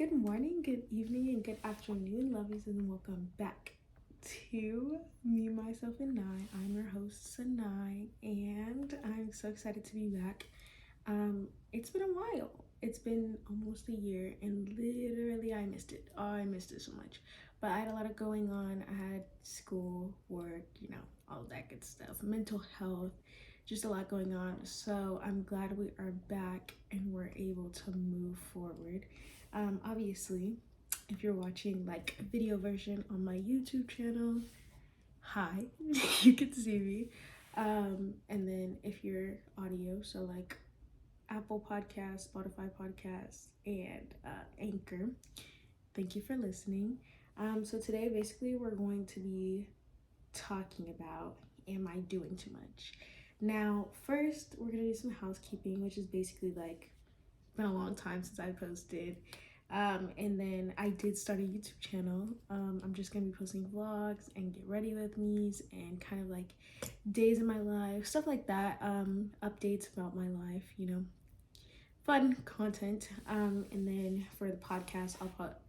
Good morning, good evening, and good afternoon, lovies, and welcome back to Me, Myself, and I. I'm your host, Sanai, and I'm so excited to be back. It's been a while. It's been almost a year, and literally I missed it. Oh, I missed it so much. But I had a lot of going on. I had school, work, all that good stuff, mental health, just a lot going on. So I'm glad we are back and we're able to move forward. Obviously, if you're watching like a video version on my YouTube channel, hi, you can see me. And then if you're audio, so like Apple Podcasts, Spotify Podcasts, and Anchor, thank you for listening. So today, basically, we're going to be talking about, am I doing too much? Now, first, we're gonna do some housekeeping, which is basically like, been a long time since I posted. And then I did start a YouTube channel. I'm just gonna be posting vlogs and get ready with me's and kind of like days in my life, stuff like that. Updates about my life, fun content. And then for the podcast,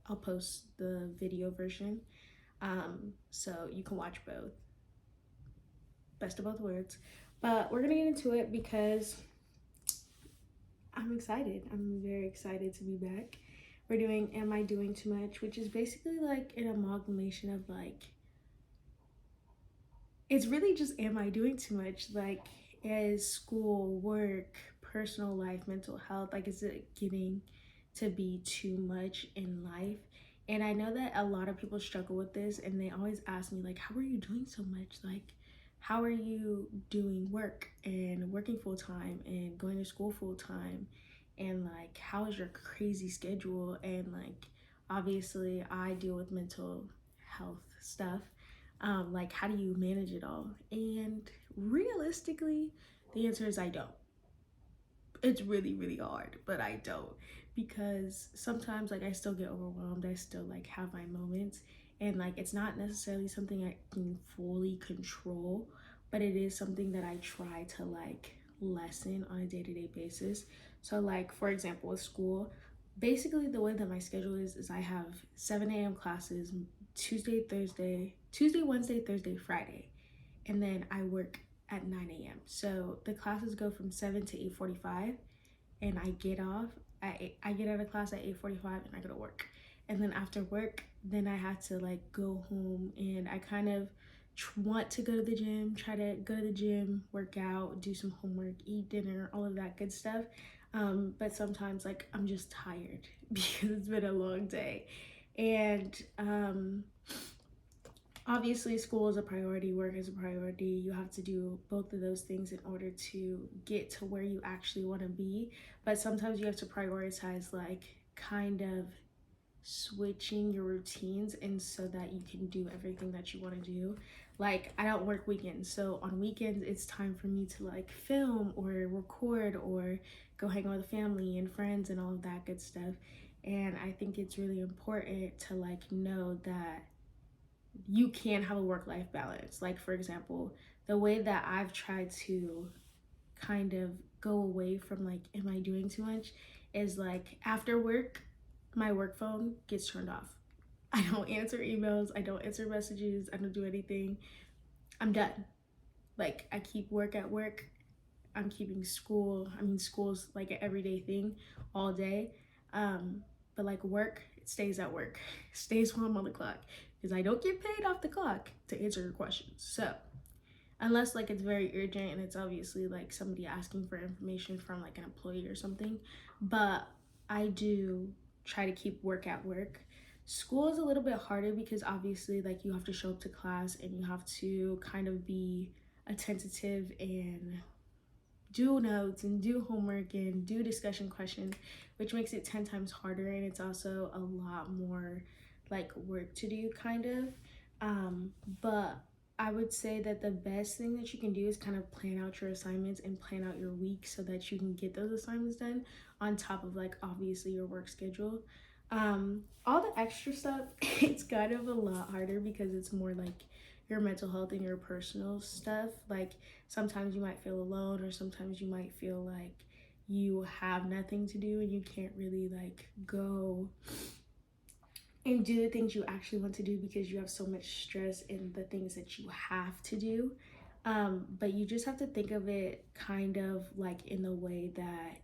I'll post the video version, so you can watch both. Best of both worlds. But we're gonna get into it because I'm excited. I'm very excited to be back. We're doing Am I Doing Too Much, which is basically like an amalgamation of like, it's really just am I doing too much? Like, is school, work, personal life, mental health, like, is it getting to be too much in life? And I know that a lot of people struggle with this, and they always ask me, like, how are you doing so much? Like, how are you doing work and working full time and going to school full time? And like, how is your crazy schedule? And like, obviously, I deal with mental health stuff. Like, how do you manage it all? And realistically, the answer is I don't. It's really, really hard, but I don't, because sometimes like I still get overwhelmed. I still like have my moments, and like it's not necessarily something I can fully control, but it is something that I try to like lessen on a day-to-day basis. So like, for example, with school, basically the way that my schedule is I have 7 a.m. classes Tuesday, Wednesday, Thursday, Friday, and then I work at 9 a.m. So the classes go from 7 to 8:45, and I get off I get out of class at 8:45 and I go to work. And then after work, then I have to like go home, and I kind of want to go to the gym, try to go to the gym, work out, do some homework, eat dinner, all of that good stuff. But sometimes like I'm just tired because it's been a long day. And obviously school is a priority, work is a priority. You have to do both of those things in order to get to where you actually want to be. But sometimes you have to prioritize like kind of switching your routines, and so that you can do everything that you want to do. Like, I don't work weekends, so on weekends it's time for me to like film or record or go hang out with family and friends and all of that good stuff. And I think it's really important to like know that you can have a work-life balance. Like, for example, the way that I've tried to kind of go away from like, am I doing too much, is like after work, my work phone gets turned off. I don't answer emails, I don't answer messages, I don't do anything. I'm done. Like, I keep work at work. I'm keeping school's like an everyday thing all day. But like work, it stays at work. It stays while I'm on the clock, because I don't get paid off the clock to answer your questions. So unless like it's very urgent and it's obviously like somebody asking for information from like an employee or something, but I do try to keep work at work. School is a little bit harder because obviously like you have to show up to class and you have to kind of be attentive and do notes and do homework and do discussion questions, which makes it 10 times harder, and it's also a lot more like work to do kind of. But I would say that the best thing that you can do is kind of plan out your assignments and plan out your week so that you can get those assignments done on top of like obviously your work schedule. All the extra stuff, it's kind of a lot harder because it's more like your mental health and your personal stuff. Like, sometimes you might feel alone, or sometimes you might feel like you have nothing to do and you can't really like go and do the things you actually want to do because you have so much stress in the things that you have to do. But you just have to think of it kind of like in the way that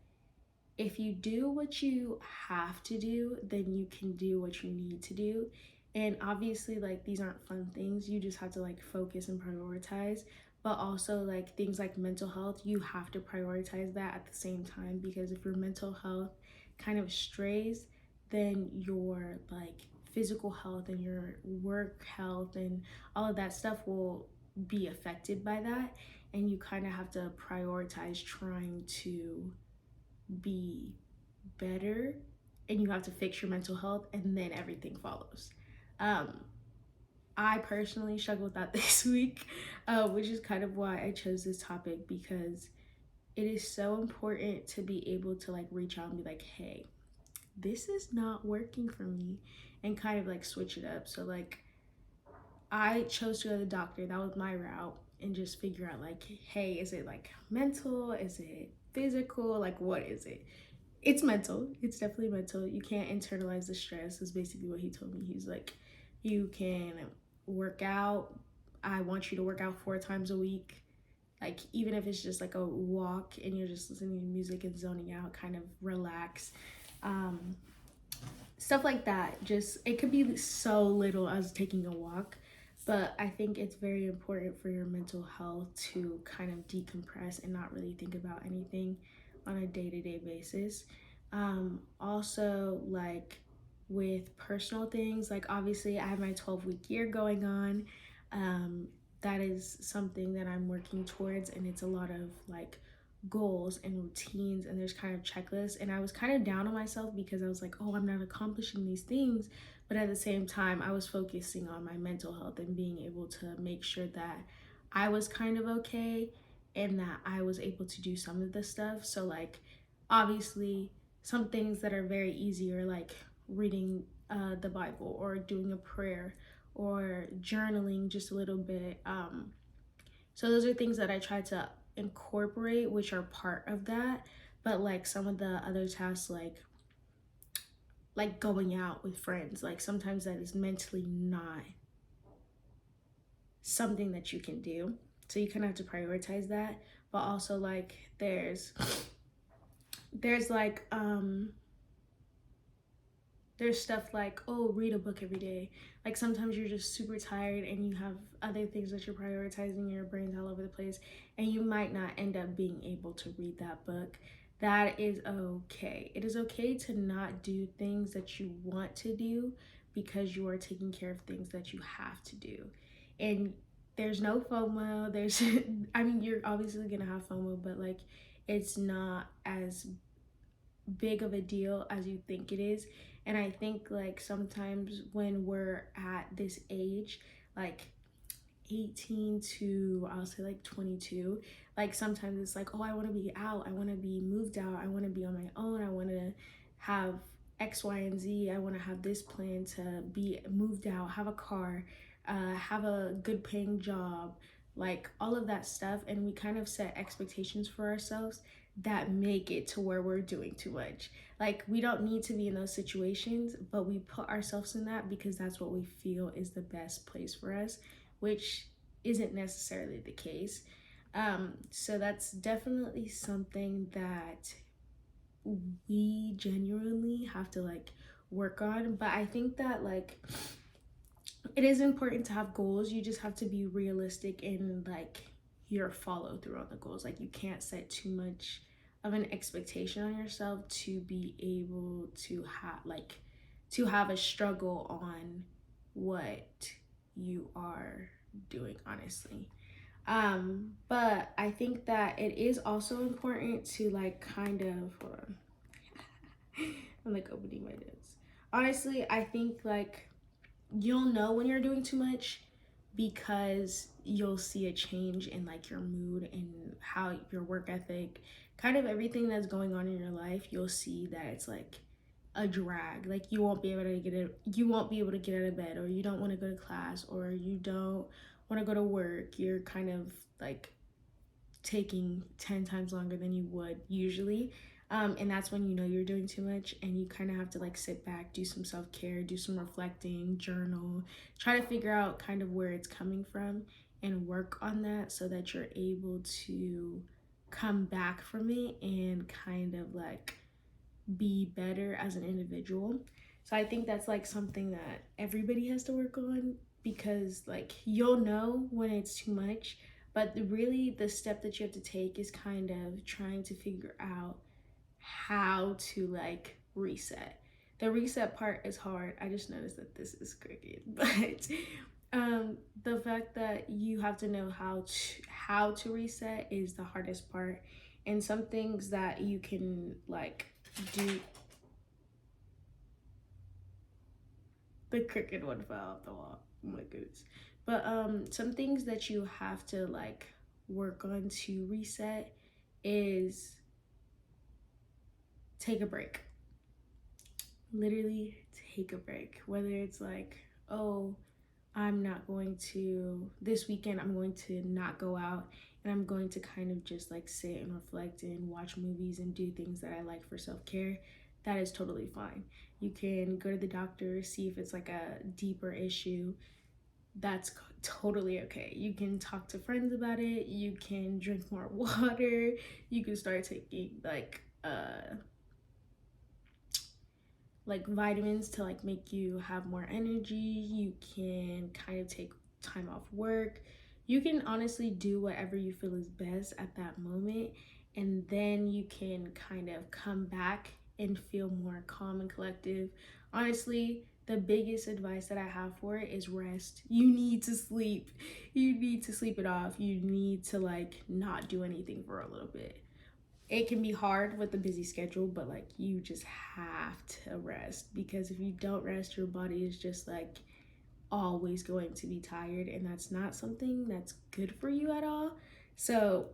if you do what you have to do, then you can do what you need to do. And obviously, like, these aren't fun things. You just have to like focus and prioritize. But also, like, things like mental health, you have to prioritize that at the same time, because if your mental health kind of strays, then your like physical health and your work health and all of that stuff will be affected by that. And you kind of have to prioritize trying to be better, and you have to fix your mental health, and then everything follows. um I personally struggled with that this week, which is kind of why I chose this topic, because it is so important to be able to like reach out and be like, hey, this is not working for me, and kind of like switch it up. So like, I chose to go to the doctor, that was my route, and just figure out like, hey, is it like mental, is it physical, like what is it? It's mental. It's definitely mental. You can't internalize the stress, is basically what he told me. He's like, you can work out. I want you to work out 4 times a week. Like, even if it's just like a walk and you're just listening to music and zoning out, kind of relax. Um, Stuff like that. Just, it could be so little as taking a walk. But I think it's very important for your mental health to kind of decompress and not really think about anything on a day-to-day basis. Also, like, with personal things, like, obviously I have my 12-week year going on. um, that is something that I'm working towards, and it's a lot of like goals and routines, and there's kind of checklists, and I was kind of down on myself because I was like, oh, I'm not accomplishing these things. But at the same time, I was focusing on my mental health and being able to make sure that I was kind of okay, and that I was able to do some of the stuff. So like, obviously, some things that are very easy are like reading the Bible, or doing a prayer, or journaling just a little bit. So those are things that I try to incorporate, which are part of that. But like, some of the other tasks, like going out with friends, like sometimes that is mentally not something that you can do. So you kind of have to prioritize that. But also, like, there's like there's stuff like, oh, read a book every day. Like, sometimes you're just super tired and you have other things that you're prioritizing, your brain's all over the place, and you might not end up being able to read that book. That is okay. It is okay to not do things that you want to do because you are taking care of things that you have to do. And there's no FOMO. There's I mean, you're obviously gonna have FOMO, but like, it's not as big of a deal as you think it is. And I think like sometimes when we're at this age, like 18 to, I'll say like 22, like sometimes it's like, oh, I want to be out, I want to be moved out, I want to be on my own, I want to have X, Y, and Z, I want to have this plan to be moved out, have a car, have a good paying job, like all of that stuff. And we kind of set expectations for ourselves that make it to where we're doing too much. Like, we don't need to be in those situations, but we put ourselves in that because that's what we feel is the best place for us, which isn't necessarily the case. So that's definitely something that we genuinely have to like work on. But I think that like, it is important to have goals. You just have to be realistic in like your follow through on the goals. Like, you can't set too much of an expectation on yourself to be able to have a struggle on what you are doing, honestly. But I think that it is also important to like kind of, hold on, I'm like opening my notes. Honestly, I think like, you'll know when you're doing too much because you'll see a change in like your mood and how your work ethic, kind of everything that's going on in your life. You'll see that it's like a drag. Like, you won't be able to get out of bed, or you don't want to go to class, or you don't want to go to work. You're kind of like taking 10 times longer than you would usually. And that's when you know you're doing too much, and you kind of have to like sit back, do some self-care, do some reflecting, journal, try to figure out kind of where it's coming from and work on that so that you're able to come back from it and kind of like be better as an individual. So I think that's like something that everybody has to work on, because like you'll know when it's too much, but really the step that you have to take is kind of trying to figure out how to like reset. The reset part is hard. I just noticed that this is cricket, but the fact that you have to know how to reset is the hardest part. And some things that you can like do. The cricket one fell off the wall. Oh my goodness. But some things that you have to like work on to reset is take a break. Literally take a break. Whether it's like, oh, I'm not going to, this weekend, I'm going to not go out and I'm going to kind of just like sit and reflect and watch movies and do things that I like for self care. That is totally fine. You can go to the doctor, see if it's like a deeper issue. That's totally okay. You can talk to friends about it. You can drink more water. You can start taking like vitamins to like make you have more energy. You can kind of take time off work. You can honestly do whatever you feel is best at that moment, and then you can kind of come back and feel more calm and collective. Honestly, the biggest advice that I have for it is rest. You need to sleep. You need to sleep it off. You need to like not do anything for a little bit. It can be hard with the busy schedule, but like you just have to rest, because if you don't rest, your body is just like always going to be tired, and that's not something that's good for you at all. So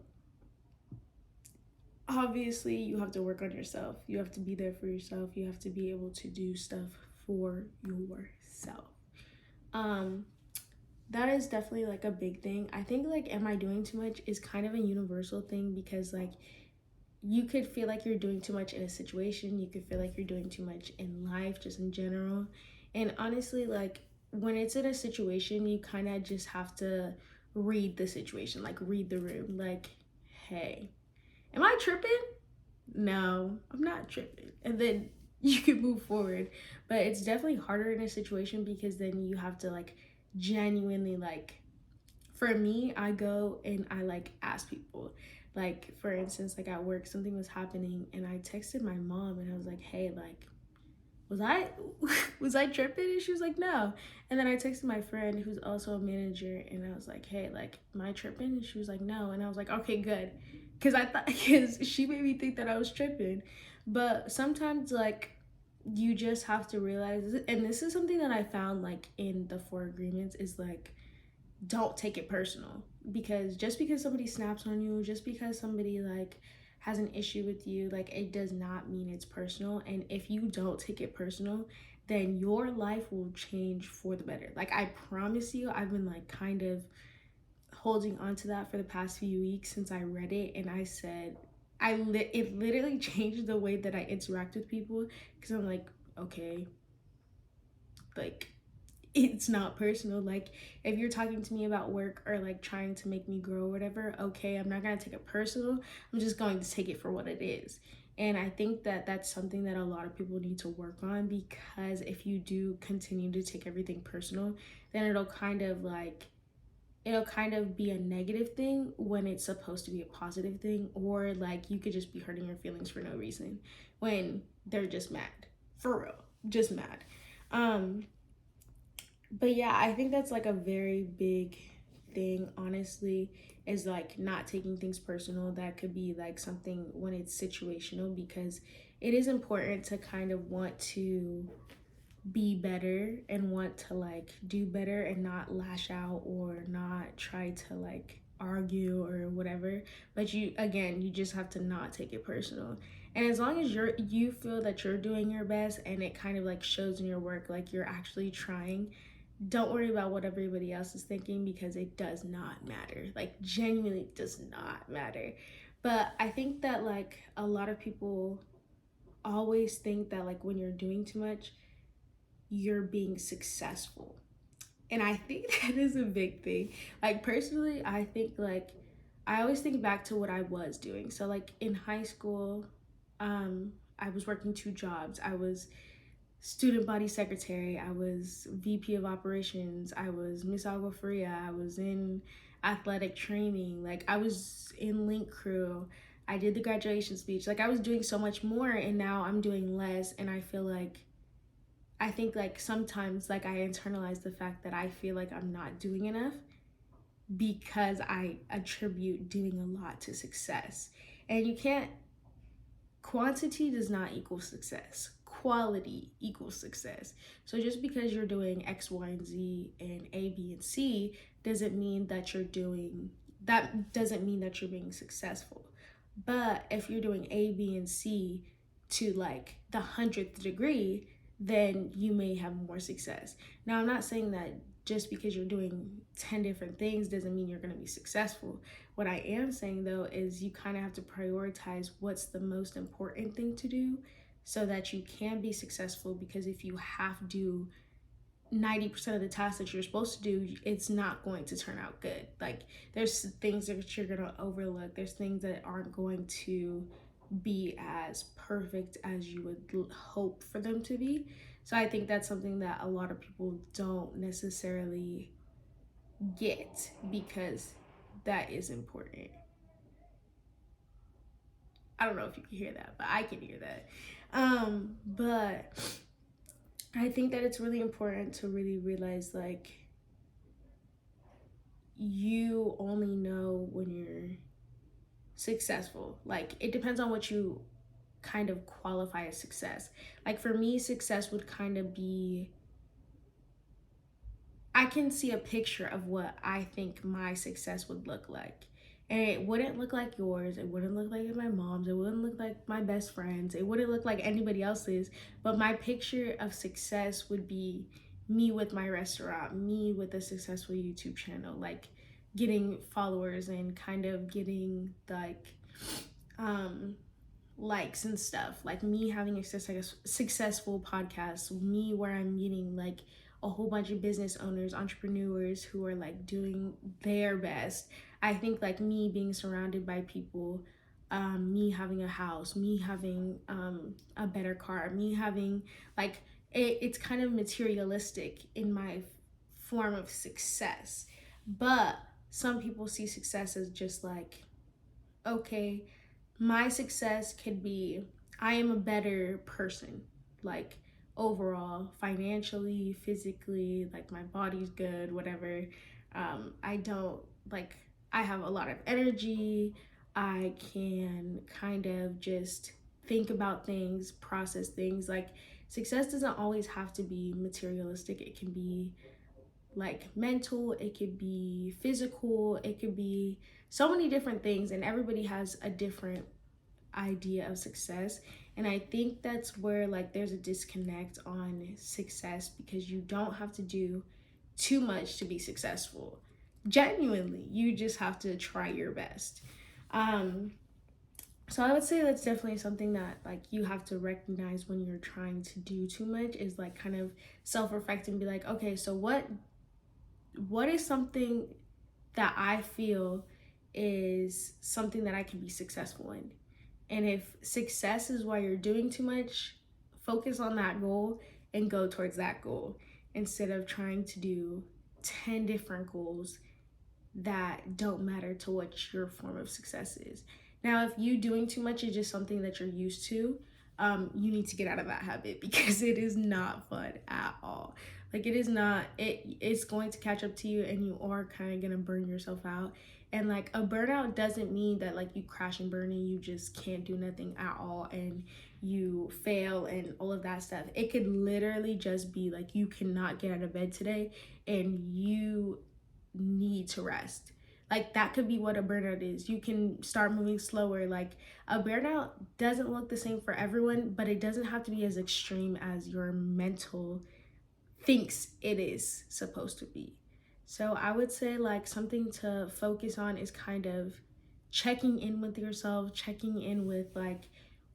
obviously you have to work on yourself. You have to be there for yourself. You have to be able to do stuff for yourself. um that is definitely like a big thing. I think like am I doing too much is kind of a universal thing, because like you could feel like you're doing too much in a situation. You could feel like you're doing too much in life, just in general. And honestly, like when it's in a situation, you kind of just have to read the situation, like read the room. Like, hey, am I tripping? No, I'm not tripping. And then you can move forward. But it's definitely harder in a situation, because then you have to like genuinely like, for me, I go and I like ask people. Like for instance, like at work, something was happening and I texted my mom and I was like, hey, like, was I was I tripping? And she was like, no. And then I texted my friend who's also a manager and I was like, hey, like, am I tripping? And she was like, no. And I was like, okay, good. Cause I thought, cause she made me think that I was tripping. But sometimes like you just have to realize, and this is something that I found like in the 4 agreements, is like, don't take it personal. Because just because somebody snaps on you, just because somebody like has an issue with you, like it does not mean it's personal. And if you don't take it personal, then your life will change for the better. Like I promise you, I've been like kind of holding on to that for the past few weeks since I read it, and I said it literally changed the way that I interact with people, because I'm like, okay, like it's not personal. Like if you're talking to me about work or like trying to make me grow or whatever, okay, I'm not going to take it personal. I'm just going to take it for what it is. And I think that that's something that a lot of people need to work on, because if you do continue to take everything personal, then it'll kind of be a negative thing when it's supposed to be a positive thing. Or like you could just be hurting your feelings for no reason when they're just mad, for real, just mad. But yeah, I think that's like a very big thing, honestly, is like not taking things personal. That could be like something when it's situational, because it is important to kind of want to be better and want to like do better and not lash out or not try to like argue or whatever. But you just have to not take it personal. And as long as you feel that you're doing your best and it kind of like shows in your work, like you're actually trying, don't worry about what everybody else is thinking, because it does not matter. Like genuinely does not matter. But I think that like a lot of people always think that like when you're doing too much, you're being successful. And I think that is a big thing. Like personally, I think like I always think back to what I was doing. So like in high school, I was working two jobs. I was student body secretary, I was VP of operations, I was Miss Agua Fria, I was in athletic training, like I was in link crew, I did the graduation speech. Like I was doing so much more and now I'm doing less, and I feel like I think like sometimes like I internalize the fact that I feel like I'm not doing enough because I attribute doing a lot to success. And you can't, quantity does not equal success. Quality equals success. So just because you're doing X, Y, and Z and A, B, and C doesn't mean that you're being successful. But if you're doing A, B, and C to like the 100th degree, then you may have more success. Now, I'm not saying that just because you're doing 10 different things doesn't mean you're going to be successful. What I am saying though is you kind of have to prioritize what's the most important thing to do so that you can be successful, because if you have to do 90% of the tasks that you're supposed to do, it's not going to turn out good. Like there's things that you're going to overlook. There's things that aren't going to be as perfect as you would hope for them to be. So I think that's something that a lot of people don't necessarily get, because that is important. I don't know if you can hear that, but I can hear that. But I think that it's really important to really realize like you only know when you're successful. Like it depends on what you kind of qualify as success. Like for me, success would kind of be, I can see a picture of what I think my success would look like. And it wouldn't look like yours. It wouldn't look like my mom's. It wouldn't look like my best friends. It wouldn't look like anybody else's. But my picture of success would be me with my restaurant, me with a successful YouTube channel, like getting followers and kind of getting like um likes and stuff, like me having a successful podcast, me where I'm meeting like a whole bunch of business owners, entrepreneurs who are like doing their best. I think like me being surrounded by people, me having a house, me having a better car, me having like it's kind of materialistic in my form of success. But some people see success as just like, okay, my success could be I am a better person, like overall, financially, physically, like my body's good, whatever. I don't like, I have a lot of energy. I can kind of just think about things, process things. Like, success doesn't always have to be materialistic, it can be like mental, it could be physical, it could be so many different things, and everybody has a different idea of success. And I think that's where like there's a disconnect on success, because you don't have to do too much to be successful. Genuinely, you just have to try your best. um so I would say that's definitely something that like you have to recognize when you're trying to do too much, is like kind of self-reflect and be like, okay, so what is something that I feel is something that I can be successful in? And if success is why you're doing too much, focus on that goal and go towards that goal, instead of trying to do 10 different goals that don't matter to what your form of success is. Now, if you doing too much is just something that you're used to, you need to get out of that habit, because it is not fun at all. Like it is not, it's going to catch up to you and you are kind of gonna burn yourself out. And like a burnout doesn't mean that like you crash and burn and you just can't do nothing at all and you fail and all of that stuff. It could literally just be like you cannot get out of bed today and you need to rest. Like that could be what a burnout is. You can start moving slower. Like a burnout doesn't look the same for everyone, but it doesn't have to be as extreme as your mental thinks it is supposed to be. So I would say like something to focus on is kind of checking in with yourself, checking in with like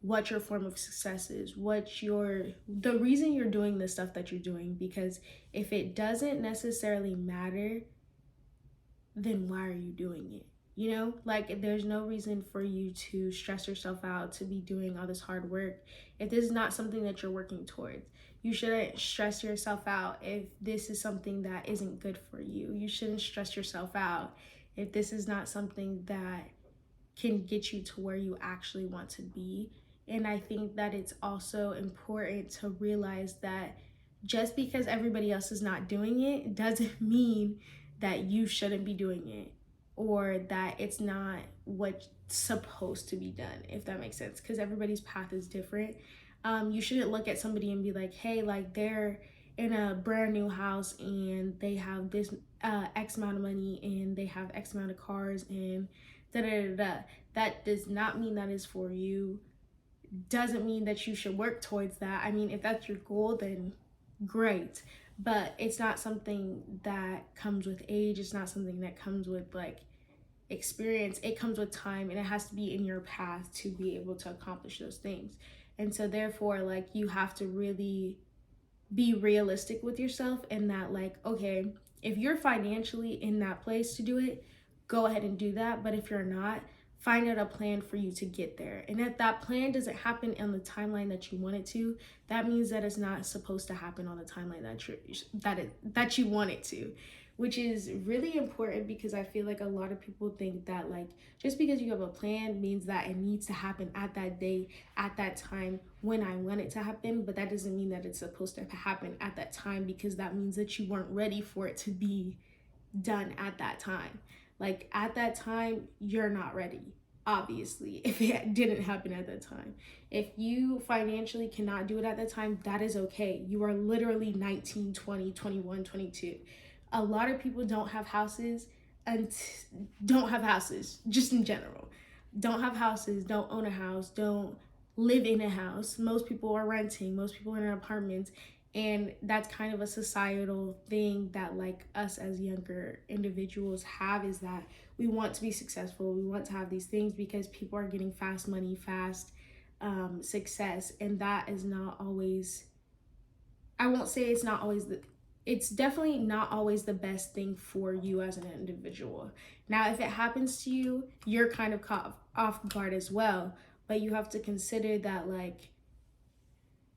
what your form of success is, the reason you're doing the stuff that you're doing. Because if it doesn't necessarily matter, then why are you doing it? You know, like there's no reason for you to stress yourself out to be doing all this hard work if this is not something that you're working towards. You shouldn't stress yourself out if this is something that isn't good for you. You shouldn't stress yourself out if this is not something that can get you to where you actually want to be. And I think that it's also important to realize that just because everybody else is not doing it doesn't mean that you shouldn't be doing it, or that it's not what's supposed to be done, if that makes sense, because everybody's path is different. You shouldn't look at somebody and be like, hey, like they're in a brand new house and they have this X amount of money and they have X amount of cars and da da da da. That does not mean that is for you. Doesn't mean that you should work towards that. I mean, if that's your goal, then great. But it's not something that comes with age. It's not something that comes with like experience. It comes with time, and it has to be in your path to be able to accomplish those things. And so therefore, like, you have to really be realistic with yourself, and that like, okay, if you're financially in that place to do it, go ahead and do that. But if you're not, find out a plan for you to get there. And if that plan doesn't happen on the timeline that you want it to, that means that it's not supposed to happen on the timeline that you want it to, which is really important, because I feel like a lot of people think that like just because you have a plan means that it needs to happen at that day, at that time, when I want it to happen. But that doesn't mean that it's supposed to happen at that time, because that means that you weren't ready for it to be done at that time. Like at that time, you're not ready, obviously, if it didn't happen at that time. If you financially cannot do it at that time, that is okay. You are literally 19, 20, 21, 22. A lot of people don't have houses and don't have houses just in general. Don't have houses, don't own a house, don't live in a house. Most people are renting, most people are in apartments. And that's kind of a societal thing that like us as younger individuals have, is that we want to be successful, we want to have these things because people are getting fast money, fast success. And that is not always, I won't say it's not always it's definitely not always the best thing for you as an individual. Now, if it happens to you, you're kind of caught off guard as well, but you have to consider that like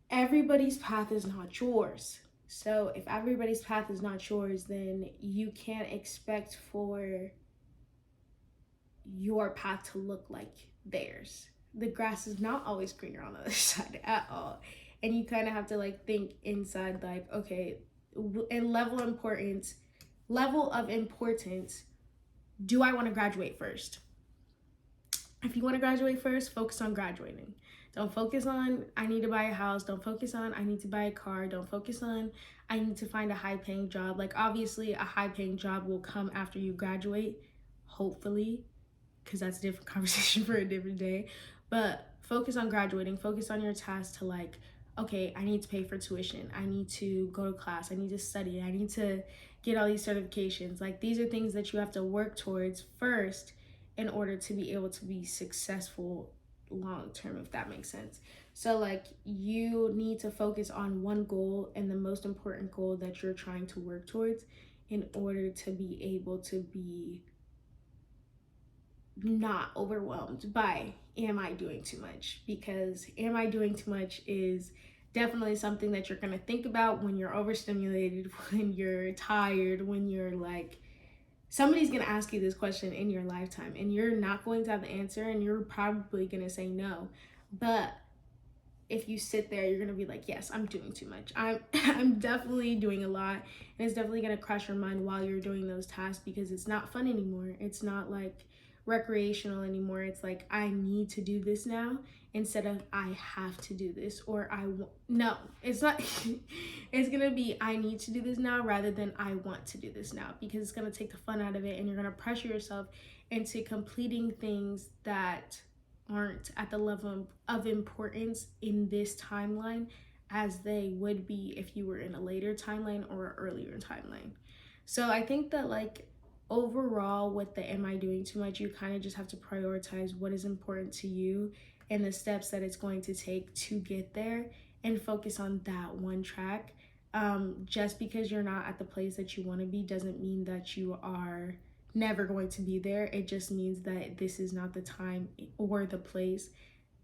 everybody's path is not yours. So if everybody's path is not yours, then you can't expect for your path to look like theirs. The grass is not always greener on the other side at all. And you kind of have to like think inside, like, okay, in level of importance, do I want to graduate first? If you want to graduate first, focus on graduating. Don't focus on I need to buy a house. Don't focus on I need to buy a car. Don't focus on I need to find a high paying job. Like obviously a high paying job will come after you graduate, hopefully, because that's a different conversation for a different day. But focus on graduating. Focus on your task to like, okay, I need to pay for tuition. I need to go to class. I need to study. I need to get all these certifications. Like these are things that you have to work towards first in order to be able to be successful long term, if that makes sense. So like you need to focus on one goal, and the most important goal that you're trying to work towards, in order to be able to be not overwhelmed by am I doing too much? Because am I doing too much is definitely something that you're going to think about when you're overstimulated, when you're tired, when you're like, somebody's going to ask you this question in your lifetime and you're not going to have the answer, and you're probably going to say no. But if you sit there, you're gonna be like, yes, I'm doing too much. I'm definitely doing a lot, and it's definitely gonna crush your mind while you're doing those tasks, because it's not fun anymore. It's not like recreational anymore. It's like I need to do this now instead of I have to do this, or no, it's not. It's gonna be I need to do this now rather than I want to do this now, because it's gonna take the fun out of it, and you're gonna pressure yourself into completing things that aren't at the level of importance in this timeline as they would be if you were in a later timeline or an earlier timeline. So I think that like overall, with the am I doing too much, you kind of just have to prioritize what is important to you and the steps that it's going to take to get there, and focus on that one track. Just because you're not at the place that you want to be doesn't mean that you are never going to be there. It just means that this is not the time or the place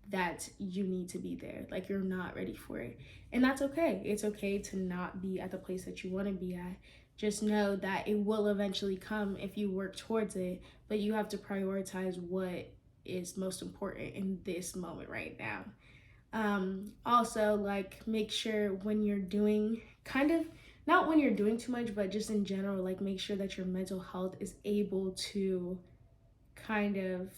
that you need to be there. Like, you're not ready for it. And that's okay. It's okay to not be at the place that you want to be at. Just know that it will eventually come if you work towards it, but you have to prioritize what is most important in this moment right now. Also, like, make sure when you're doing kind of, not when you're doing too much, but just in general, like, make sure that your mental health is able to kind of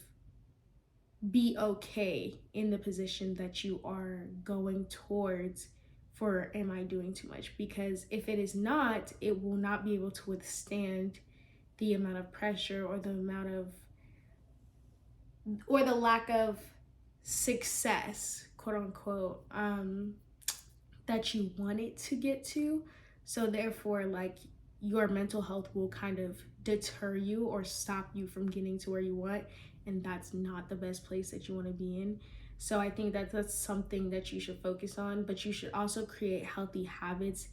be okay in the position that you are going towards for am I doing too much? Because if it is not, it will not be able to withstand the amount of pressure or the amount of, or the lack of success, quote unquote, that you want it to get to. So therefore, like, your mental health will kind of deter you or stop you from getting to where you want, and that's not the best place that you want to be in. So I think that that's something that you should focus on, but you should also create healthy habits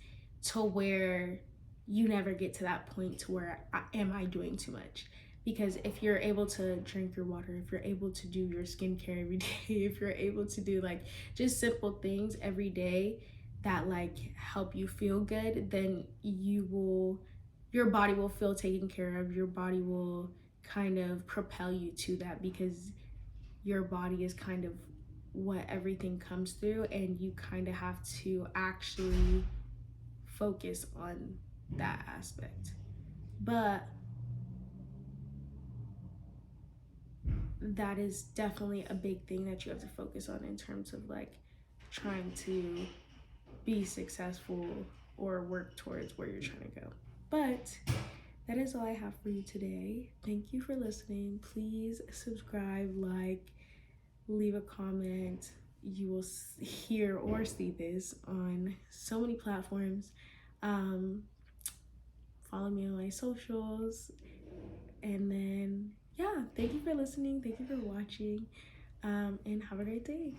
to where you never get to that point to where am I doing too much? Because if you're able to drink your water, if you're able to do your skincare every day, if you're able to do like just simple things every day that like help you feel good, then your body will feel taken care of. Your body will kind of propel you to that, because your body is kind of what everything comes through, and you kind of have to actually focus on that aspect. But that is definitely a big thing that you have to focus on in terms of like trying to be successful or work towards where you're trying to go. But that is all I have for you today. Thank you for listening. Please subscribe, like, leave a comment. You will hear or see this on so many platforms. Follow me on my socials. And then, yeah, thank you for listening. Thank you for watching. And have a great day.